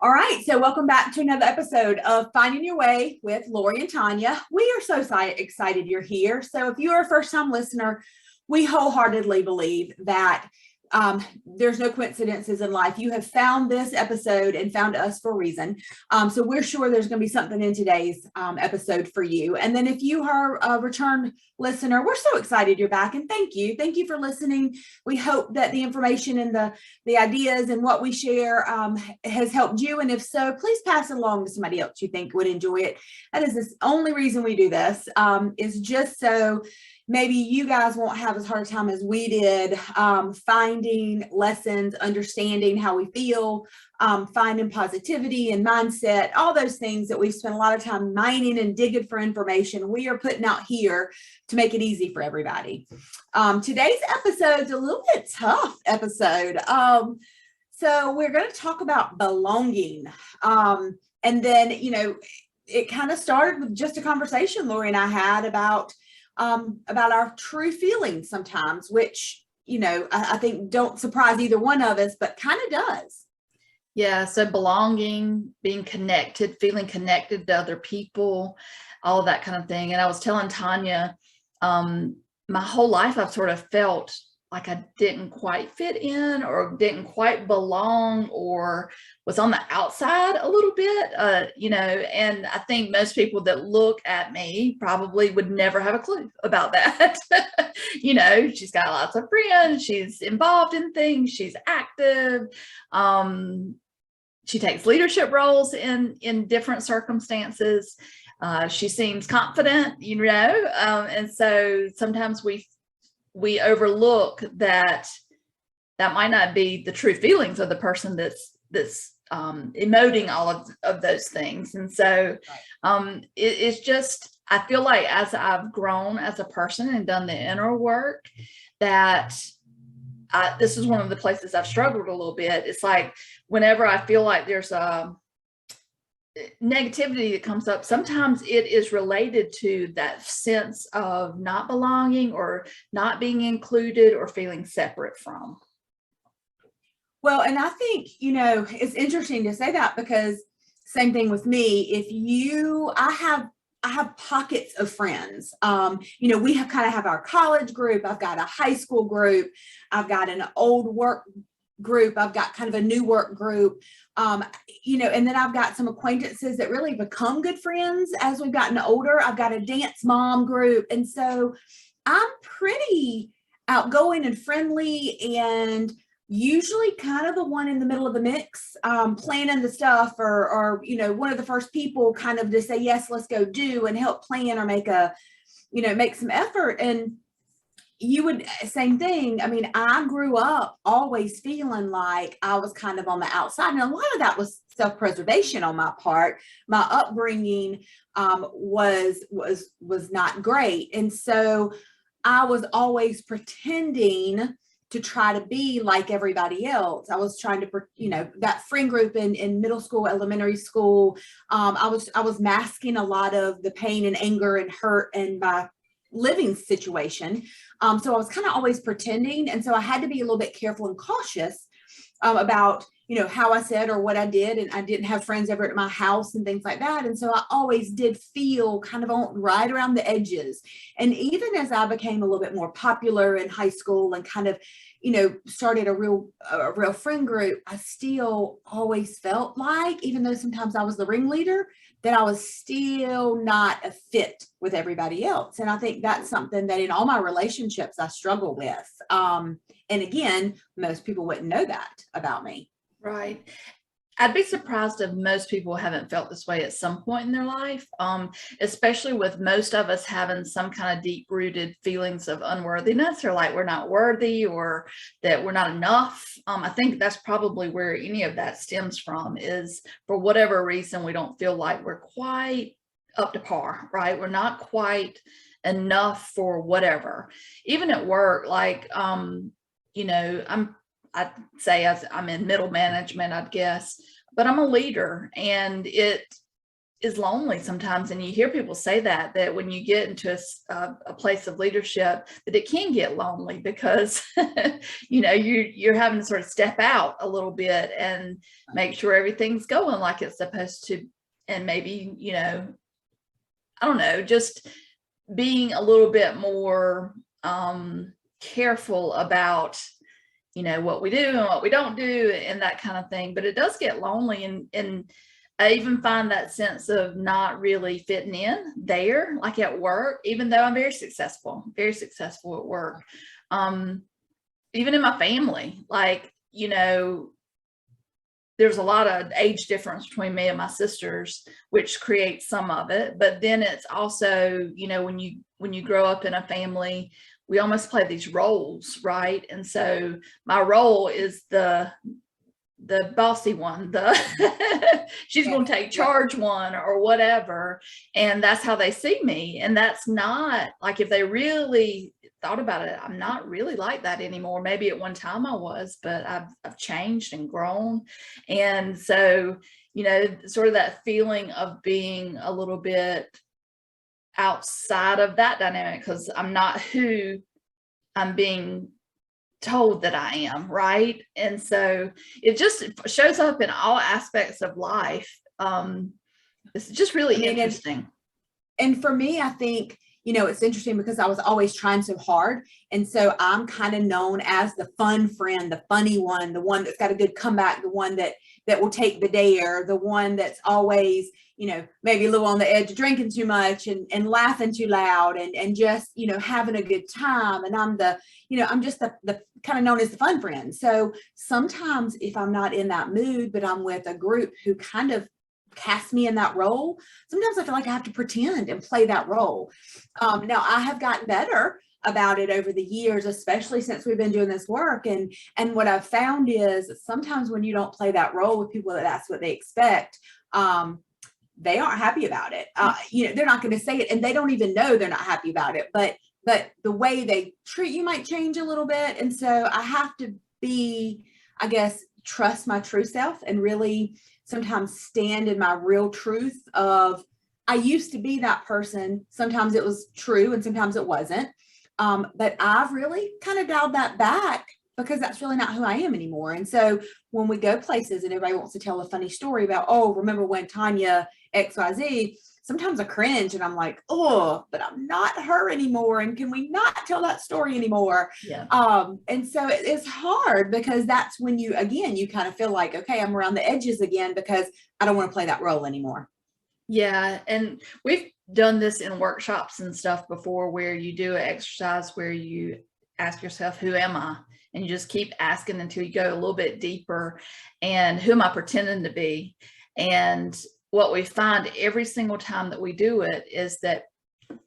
All right, so welcome back to another episode of Finding Your Way with Lori and Tonya. We are so excited you're here. So if you're a first-time listener, we wholeheartedly believe that there's no coincidences in life. You have found this episode and found us for a reason. So we're sure there's going to be something in today's episode for you. And then if you are a return listener, we're so excited you're back. And thank you. Thank you for listening. We hope that the information and the ideas and what we share has helped you. And if so, please pass it along to somebody else you think would enjoy it. That is the only reason we do this, is just so maybe you guys won't have as hard a time as we did finding lessons, understanding how we feel, finding positivity and mindset, all those things that we've spent a lot of time mining and digging for information. We are putting out here to make it easy for everybody. Today's episode is a little bit tough episode. So we're going to talk about belonging. And then, it kind of started with just a conversation Lori and I had about our true feelings sometimes, which, I think don't surprise either one of us, but kind of does. Yeah. So belonging, being connected, feeling connected to other people, all of that kind of thing. And I was telling Tonya, my whole life, I've sort of felt like I didn't quite fit in or didn't quite belong or was on the outside a little bit, and I think most people that look at me probably would never have a clue about that. She's got lots of friends, she's involved in things, she's active. She takes leadership roles in different circumstances. She seems confident, and so sometimes we overlook that might not be the true feelings of the person that's emoting all of those things. And so it's just, I feel like as I've grown as a person and done the inner work, that this is one of the places I've struggled a little bit. It's like whenever I feel like there's a negativity that comes up, sometimes it is related to that sense of not belonging or not being included or feeling separate from. Well, and I think, it's interesting to say that because same thing with me. I have pockets of friends. We have our college group. I've got a high school group. I've got an old work group. I've got kind of a new work group, and then I've got some acquaintances that really become good friends as we've gotten older. I've got a dance mom group. And so I'm pretty outgoing and friendly and usually kind of the one in the middle of the mix, planning the stuff or one of the first people kind of to say, yes, let's go do and help plan or make some effort. And same thing. I mean, I grew up always feeling like I was kind of on the outside. And a lot of that was self-preservation on my part. My upbringing was not great. And so I was always pretending to try to be like everybody else. I was trying to, that friend group in middle school, elementary school. I was masking a lot of the pain and anger and hurt in my living situation. So I was kind of always pretending. And so I had to be a little bit careful and cautious about, how I said or what I did. And I didn't have friends ever at my house and things like that. And so I always did feel kind of right around the edges. And even as I became a little bit more popular in high school and kind of, started a real friend group, I still always felt like, even though sometimes I was the ringleader, that I was still not a fit with everybody else. And I think that's something that in all my relationships I struggle with. And again, most people wouldn't know that about me. Right. I'd be surprised if most people haven't felt this way at some point in their life, especially with most of us having some kind of deep-rooted feelings of unworthiness or like we're not worthy or that we're not enough. I think that's probably where any of that stems from, is for whatever reason, we don't feel like we're quite up to par, right? We're not quite enough for whatever. Even at work, like, I'd say I'm in middle management, I'd guess, but I'm a leader, and is lonely sometimes. And you hear people say that when you get into a place of leadership, that it can get lonely because, you're having to sort of step out a little bit and make sure everything's going like it's supposed to. And maybe, I don't know, just being a little bit more careful about, what we do and what we don't do and that kind of thing. But it does get lonely. And I even find that sense of not really fitting in there, like at work, even though I'm very successful at work. Even in my family, like, there's a lot of age difference between me and my sisters, which creates some of it. But then it's also, when you grow up in a family, we almost play these roles, right? And so my role is the bossy one, she's going to take charge one or whatever. And that's how they see me. And that's not like, if they really thought about it, I'm not really like that anymore. Maybe at one time I was, but I've changed and grown. And so, sort of that feeling of being a little bit outside of that dynamic, because I'm not who I'm being told that I am, right? And so it just shows up in all aspects of life. It's just really interesting. And for me, I think, it's interesting because I was always trying so hard. And so I'm kind of known as the fun friend, the funny one, the one that's got a good comeback, the one that will take the dare, the one that's always, maybe a little on the edge of drinking too much and laughing too loud and just, having a good time. And I'm I'm just the kind of known as the fun friend. So sometimes if I'm not in that mood, but I'm with a group who kind of cast me in that role, sometimes I feel like I have to pretend and play that role. Now I have gotten better about it over the years, especially since we've been doing this work. And what I've found is sometimes when you don't play that role with people that's what they expect, they aren't happy about it. They're not going to say it, and they don't even know they're not happy about it. But the way they treat you might change a little bit. And so I have to be, I guess, trust my true self and really sometimes stand in my real truth of, I used to be that person. Sometimes it was true and sometimes it wasn't. But I've really kind of dialed that back because that's really not who I am anymore. And so when we go places and everybody wants to tell a funny story about, oh, remember when Tonya XYZ, sometimes I cringe and I'm like, oh, but I'm not her anymore. And can we not tell that story anymore? Yeah. And so it's hard because that's when you kind of feel like, okay, I'm around the edges again because I don't want to play that role anymore. Yeah. And we've done this in workshops and stuff before where you do an exercise where you ask yourself, who am I? And you just keep asking until you go a little bit deeper. And who am I pretending to be? And what we find every single time that we do it is that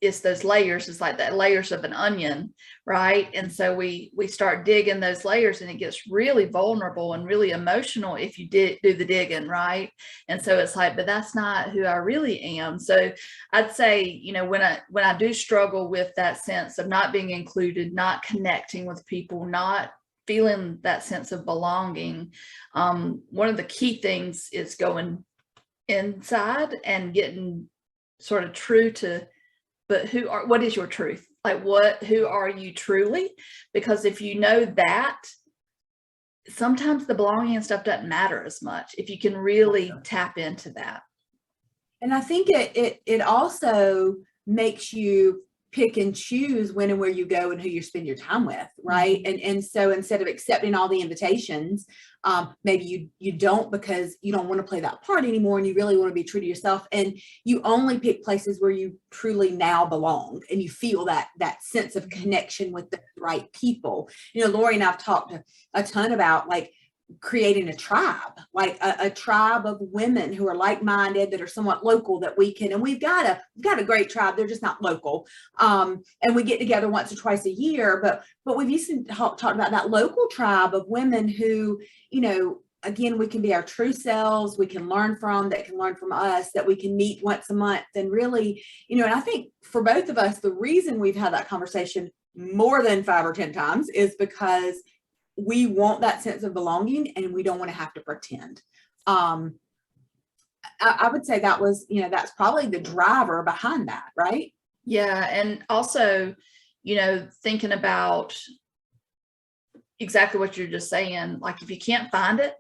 it's those layers. It's like that layers of an onion, right? And so we start digging those layers, and it gets really vulnerable and really emotional if you do the digging, right? And so it's like, but that's not who I really am. So I'd say, when I do struggle with that sense of not being included, not connecting with people, not feeling that sense of belonging, one of the key things is going inside and getting sort of true to, but what is your truth? Like who are you truly? Because if you know that, sometimes the belonging and stuff doesn't matter as much if you can really tap into that. And I think it also makes you pick and choose when and where you go and who you spend your time with, right? Mm-hmm. And so instead of accepting all the invitations, maybe you don't because you don't want to play that part anymore and you really want to be true to yourself, and you only pick places where you truly now belong and you feel that sense of connection with the right people. Lori and I've talked a ton about like creating a tribe, like a tribe of women who are like-minded, that are somewhat local, that we can, and we've got a great tribe. They're just not local. And we get together once or twice a year, but we've used to talk about that local tribe of women who, again, we can be our true selves, we can learn from, that can learn from us, that we can meet once a month. And really, and I think for both of us, the reason we've had that conversation more than 5 or 10 times is because we want that sense of belonging and we don't want to have to pretend. I would say that was, that's probably the driver behind that, right? Yeah. And also, thinking about exactly what you're just saying, like if you can't find it,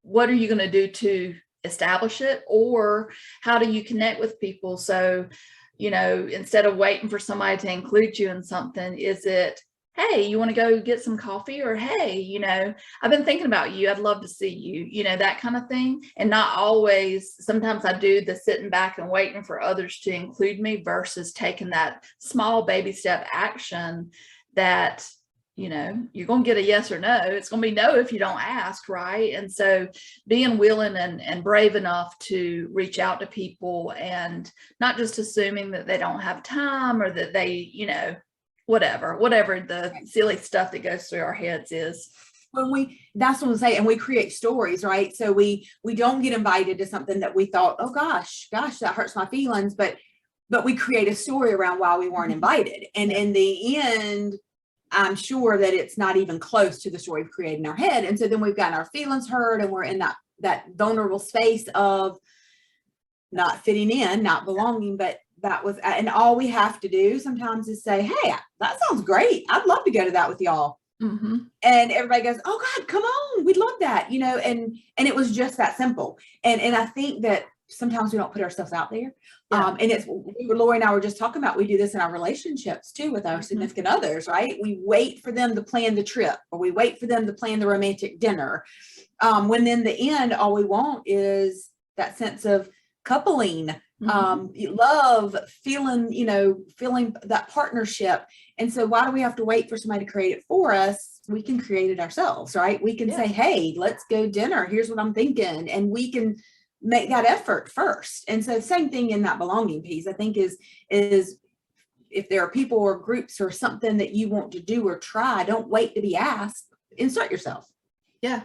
what are you going to do to establish it, or how do you connect with people? So, instead of waiting for somebody to include you in something, is it, hey, you want to go get some coffee? Or, hey, I've been thinking about you, I'd love to see you, that kind of thing. And not always, sometimes I do the sitting back and waiting for others to include me versus taking that small baby step action that, you're going to get a yes or no. It's going to be no if you don't ask, right? And so being willing and brave enough to reach out to people and not just assuming that they don't have time or that they, whatever the silly stuff that goes through our heads is. That's what I'm saying. And we create stories, right? So we don't get invited to something that we thought, oh gosh, that hurts my feelings. But we create a story around why we weren't invited. And in the end, I'm sure that it's not even close to the story we've created in our head. And so then we've gotten our feelings hurt and we're in that vulnerable space of not fitting in, not belonging. But and all we have to do sometimes is say, hey, that sounds great. I'd love to go to that with y'all. Mm-hmm. And everybody goes, oh God, come on. We'd love that, and it was just that simple. And I think that sometimes we don't put ourselves out there. Yeah. And it's, Lori and I were just talking about, we do this in our relationships too, with our significant others, right? We wait for them to plan the trip, or we wait for them to plan the romantic dinner. When in the end, all we want is that sense of coupling, love, feeling that partnership. And so why do we have to wait for somebody to create it for us? We can create it ourselves, right? We can say, hey, let's go dinner. Here's what I'm thinking. And we can make that effort first. And so same thing in that belonging piece, I think is if there are people or groups or something that you want to do or try, don't wait to be asked, insert yourself. Yeah.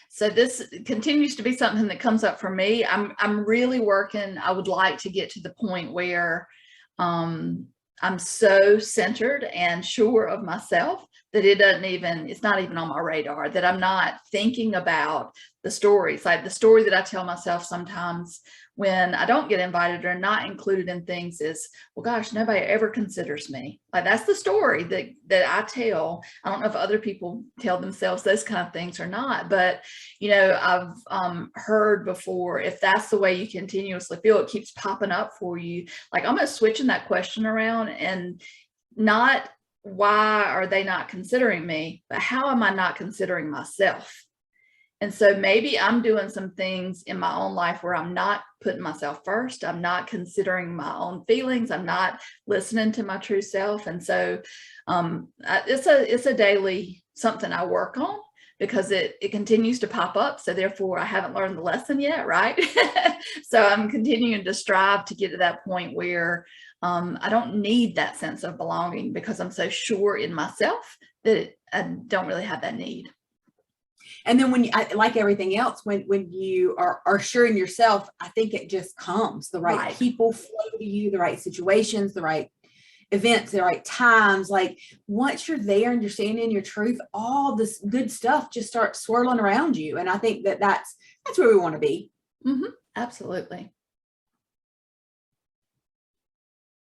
So this continues to be something that comes up for me. I'm really working. I would like to get to the point where I'm so centered and sure of myself that it's not even on my radar, that I'm not thinking about the stories. Like the story that I tell myself sometimes when I don't get invited or not included in things is, well, gosh, nobody ever considers me. Like that's the story that I tell. I don't know if other people tell themselves those kind of things or not, but I've heard before, if that's the way you continuously feel, it keeps popping up for you. Like almost switching that question around, and not why are they not considering me, but how am I not considering myself? And so maybe I'm doing some things in my own life where I'm not putting myself first. I'm not considering my own feelings. I'm not listening to my true self. And so it's a daily something I work on, because it continues to pop up. So therefore I haven't learned the lesson yet, right? So I'm continuing to strive to get to that point where I don't need that sense of belonging, because I'm so sure in myself that I don't really have that need. And then like everything else, when you are sure in yourself, I think it just comes. The right people flow to you, the right situations, the right events, the right times. Like once you're there and you're standing in your truth, all this good stuff just starts swirling around you. And I think that's where we want to be. Mm-hmm. Absolutely.